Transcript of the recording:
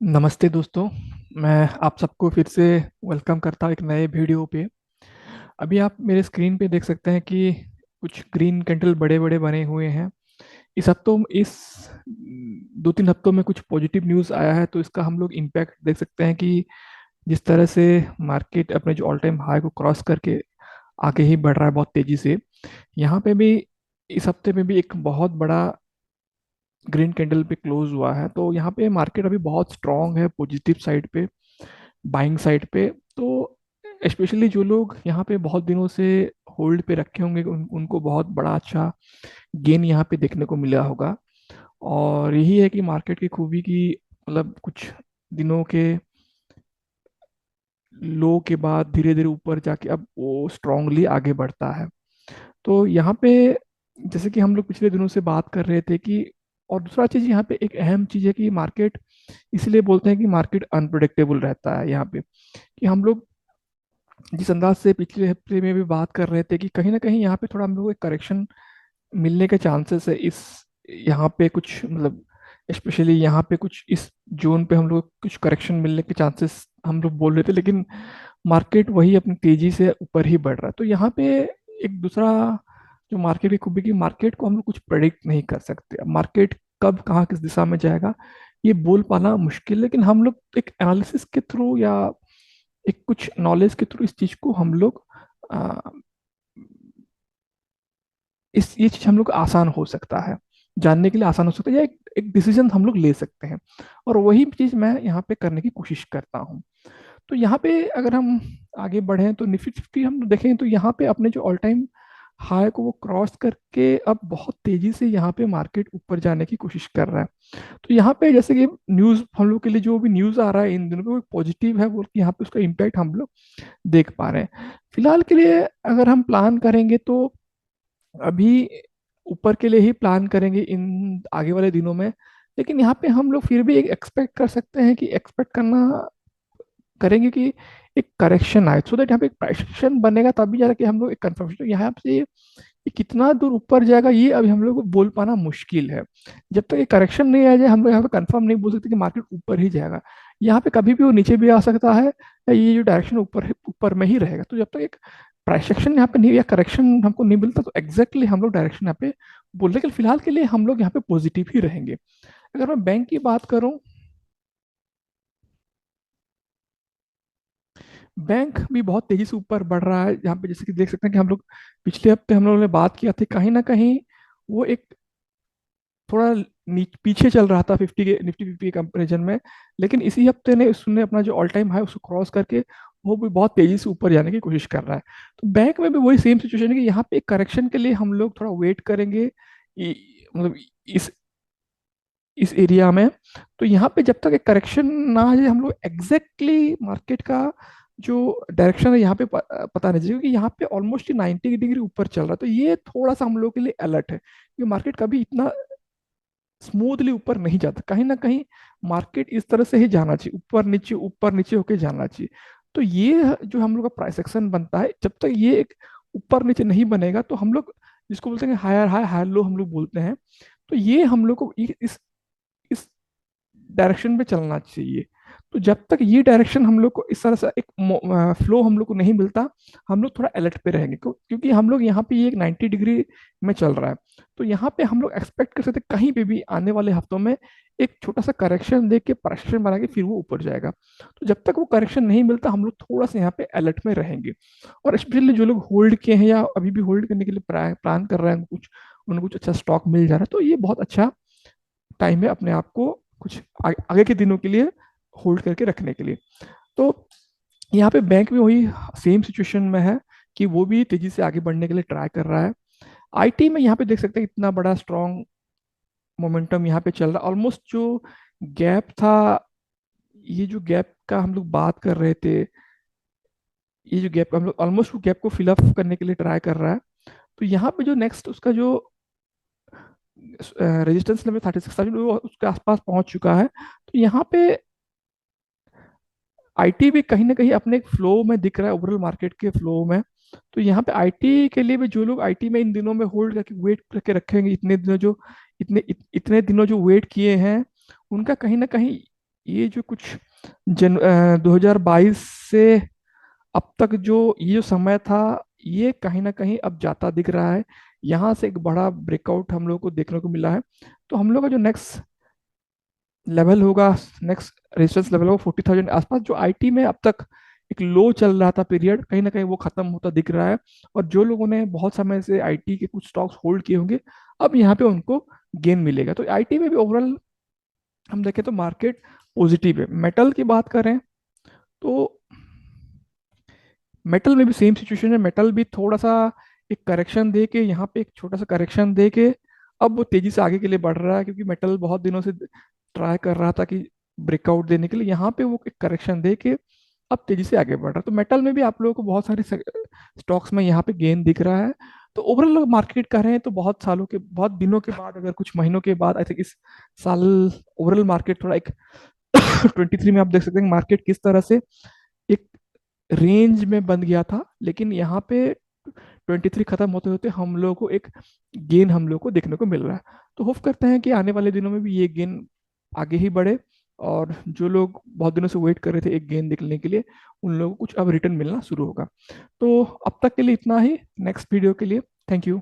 नमस्ते दोस्तों। मैं आप सबको फिर से वेलकम करता हूँ एक नए वीडियो पे। अभी आप मेरे स्क्रीन पे देख सकते हैं कि कुछ ग्रीन कैंडल बड़े बड़े बने हुए हैं। इस 2-3 हफ्तों में कुछ पॉजिटिव न्यूज़ आया है, तो इसका हम लोग इम्पैक्ट देख सकते हैं कि जिस तरह से मार्केट अपने जो ऑल टाइम हाई को क्रॉस करके आगे ही बढ़ रहा है बहुत तेज़ी से। यहाँ पे भी इस हफ्ते में भी एक बहुत बड़ा ग्रीन कैंडल पे क्लोज हुआ है, तो यहाँ पे मार्केट अभी बहुत स्ट्रांग है पॉजिटिव साइड पे, बाइंग साइड पे। तो स्पेशली जो लोग यहाँ पे बहुत दिनों से होल्ड पे रखे होंगे उनको बहुत बड़ा अच्छा गेन यहाँ पे देखने को मिला होगा। और यही है कि मार्केट की खूबी की मतलब कुछ दिनों के लो के बाद धीरे धीरे ऊपर जाके अब वो स्ट्रांगली आगे बढ़ता है। तो यहाँ पे जैसे कि हम लोग पिछले दिनों से बात कर रहे थे कि, और दूसरा चीज़ यहाँ पे एक अहम चीज़ है कि मार्केट, इसलिए बोलते हैं कि मार्केट अनप्रिडिक्टेबल रहता है यहाँ पे, कि हम लोग जिस अंदाज से पिछले हफ्ते में भी बात कर रहे थे कि कहीं ना कहीं यहाँ पे थोड़ा हम लोग को एक करेक्शन मिलने के चांसेस है इस यहाँ पे कुछ मतलब स्पेशली यहाँ पे कुछ इस जोन पे हम लोग कुछ करेक्शन मिलने के चांसेस हम लोग बोल रहे थे, लेकिन मार्केट वही अपनी तेजी से ऊपर ही बढ़ रहा है। तो यहाँ पे एक दूसरा जो मार्केट की खूबी की, मार्केट को हम लोग कुछ प्रेडिक्ट नहीं कर सकते। अब मार्केट कब कहाँ किस दिशा में जाएगा ये बोल पाना मुश्किल, लेकिन हम लोग एक एनालिसिस के थ्रू या एक कुछ नॉलेज के थ्रू इस चीज को हम लोग आ, इस ये चीज हम लोग आसान हो सकता है, जानने के लिए आसान हो सकता है, या एक डिसीजन हम लोग ले सकते हैं। और वही चीज मैं यहाँ पे करने की कोशिश करता हूँ। तो यहाँ पे अगर हम आगे बढ़े तो निफ्टी फिफ्टी हम देखें तो यहाँ पे अपने जो ऑल टाइम हाई को वो क्रॉस करके अब बहुत तेजी से यहाँ पे मार्केट ऊपर जाने की कोशिश कर रहा है। तो यहाँ पे जैसे कि न्यूज़ हम लोग के लिए जो भी न्यूज़ आ रहा है इन दिनों पे वो पॉजिटिव है, वो यहाँ पे उसका इम्पैक्ट हम लोग देख पा रहे हैं। फिलहाल के लिए अगर हम प्लान करेंगे तो अभी ऊपर के लिए ही प्लान करेंगे इन आगे वाले दिनों में। लेकिन यहाँ पे हम लोग फिर भी एक एक्सपेक्ट कर सकते हैं कि एक्सपेक्ट करना करेंगे कि एक करेक्शन आए, सो दैट यहाँ पे एक प्राइसेशन बनेगा, तभी जाके हम लोग एक कंफर्मेशन, यहाँ से ये कितना दूर ऊपर जाएगा ये अभी हम लोग को बोल पाना मुश्किल है। जब तक ये करेक्शन नहीं आ जाए हम लोग यहाँ पे कंफर्म नहीं बोल सकते कि मार्केट ऊपर ही जाएगा। यहाँ पे कभी भी वो नीचे भी आ सकता है, या ये जो डायरेक्शन ऊपर में ही रहेगा। तो जब तक एक प्राइस एक्शन यहाँ पे नहीं या करेक्शन हमको नहीं मिलता तो एग्जैक्टली हम लोग डायरेक्शन यहाँ पे बोल रहे, लेकिन फिलहाल के लिए हम लोग यहाँ पे पॉजिटिव ही रहेंगे। अगर मैं बैंक की बात करूँ, बैंक भी बहुत तेजी से ऊपर बढ़ रहा है। यहाँ पे जैसे कि देख सकते हैं कि हम लोग पिछले हफ्ते हम लोगों ने बात किया था, कहीं ना कहीं वो एक थोड़ा पीछे चल रहा था निफ्टी फिफ्टी के कंपेरिजन में। लेकिन इसी हफ्ते ने उसने अपना जो ऑल टाइम हाई उसको क्रॉस करके वो भी बहुत तेजी से ऊपर जाने की कोशिश कर रहा है। तो बैंक में भी वही सेम सिचुएशन है कि यहाँ पे एक करेक्शन के लिए हम लोग थोड़ा वेट करेंगे, मतलब इस इस एरिया में। तो यहाँ पे जब तक एक करेक्शन ना आ जाए हम लोग एग्जैक्टली मार्केट का जो डायरेक्शन है यहाँ पे पता नहीं चलेगा, क्योंकि यहाँ पे ऑलमोस्ट 90 डिग्री ऊपर चल रहा है। तो ये थोड़ा सा हम लोग के लिए अलर्ट है कि मार्केट कभी इतना स्मूथली ऊपर नहीं जाता, कहीं ना कहीं मार्केट इस तरह से ही जाना चाहिए, ऊपर नीचे होके जाना चाहिए। तो ये जो हम लोग का प्राइस एक्शन बनता है, जब तक ये एक ऊपर नीचे नहीं बनेगा तो हम लोग जिसको बोलते हैं हायर हाई हायर लो हम लोग बोलते हैं, तो ये हम लोग को इस डायरेक्शन में चलना चाहिए। तो जब तक ये डायरेक्शन हम लोग को इस तरह से एक फ्लो हम लोग को नहीं मिलता, हम लोग थोड़ा अलर्ट पे रहेंगे, क्योंकि हम लोग यहाँ पे ये एक 90 डिग्री में चल रहा है। तो यहाँ पे हम लोग एक्सपेक्ट कर सकते हैं कहीं पे भी आने वाले हफ्तों में एक छोटा सा करेक्शन देख के करेक्शन बना के फिर वो ऊपर जाएगा। तो जब तक वो करेक्शन नहीं मिलता हम लोग थोड़ा सा यहाँ पे अलर्ट में रहेंगे। और स्पेशली जो लोग होल्ड किए हैं या अभी भी होल्ड करने के लिए प्लान कर रहे हैं, कुछ उनको कुछ अच्छा स्टॉक मिल जा रहा है, तो ये बहुत अच्छा टाइम है अपने आप को कुछ आगे के दिनों के लिए होल्ड करके रखने के लिए। तो यहाँ पे बैंक भी वही सेम सिचुएशन में है कि वो भी तेजी से आगे बढ़ने के लिए ट्राई कर रहा है। आईटी में यहाँ पे देख सकते हैं इतना बड़ा स्ट्रॉन्ग मोमेंटम यहाँ पे चल रहा है। ऑलमोस्ट जो गैप था, ये जो गैप का हम लोग बात कर रहे थे, ये जो गैप हम लोग ऑलमोस्ट वो गैप को फिलअप करने के लिए ट्राई कर रहा है। तो यहाँ पे जो नेक्स्ट उसका जो रेजिस्टेंस लेवल 36,000 वो उसके आसपास पहुंच चुका है। तो यहाँ पे आईटी भी कहीं ना कहीं अपने एक फ्लो में दिख रहा है, ओवरऑल मार्केट के फ्लो में। तो यहाँ पे आईटी के लिए भी जो लोग आईटी में इन दिनों में होल्ड करके वेट करके रखेंगे, इतने दिनों जो वेट किए हैं उनका कहीं ना कहीं ये जो कुछ 2022 से अब तक जो ये जो समय था, ये कहीं ना कहीं अब जाता दिख रहा है। यहाँ से एक बड़ा ब्रेकआउट हम लोग को देखने को मिला है। तो हम लोग का जो नेक्स्ट लेवल होगा, नेक्स्ट रेजिस्टेंस लेवल होगा 40,000 आसपास। जो आईटी में अब तक एक लो चल रहा था पीरियड, कहीं ना कहीं वो खत्म होता दिख रहा है। और जो लोगों ने बहुत समय से आईटी के कुछ स्टॉक्स होल्ड किए होंगे, अब यहाँ पे उनको गेन मिलेगा। तो आईटी में भी ओवरऑल हम देखें तो मार्केट पॉजिटिव है। मेटल की बात करें तो मेटल में भी सेम सिचुएशन है। मेटल भी थोड़ा सा एक करेक्शन दे के, यहाँ पे एक छोटा सा करेक्शन दे के अब वो तेजी से आगे के लिए बढ़ रहा है, क्योंकि मेटल बहुत दिनों से ट्राई कर रहा था कि ब्रेकआउट देने के लिए। यहाँ पे वो एक करेक्शन दे के अब तेजी से आगे बढ़ रहा है। तो मेटल में भी आप लोगों को बहुत सारे स्टॉक्स में यहाँ पे गेन दिख रहा है। तो ओवरऑल मार्केट कर रहे हैं तो बहुत सालों के, बहुत दिनों के बाद, अगर कुछ महीनों के बाद, आई थिंक इस साल ओवरऑल मार्केट थोड़ा एक 23 में आप देख सकते हैं मार्केट किस तरह से एक रेंज में बन गया था। लेकिन यहाँ पे 23 खत्म होते होते हम लोगों को एक गेन हम लोग को देखने को मिल रहा है। तो होप करते हैं कि आने वाले दिनों में भी ये गेन आगे ही बढ़े, और जो लोग बहुत दिनों से वेट कर रहे थे एक गेन निकलने के लिए, उन लोगों को कुछ अब रिटर्न मिलना शुरू होगा। तो अब तक के लिए इतना ही। नेक्स्ट वीडियो के लिए थैंक यू।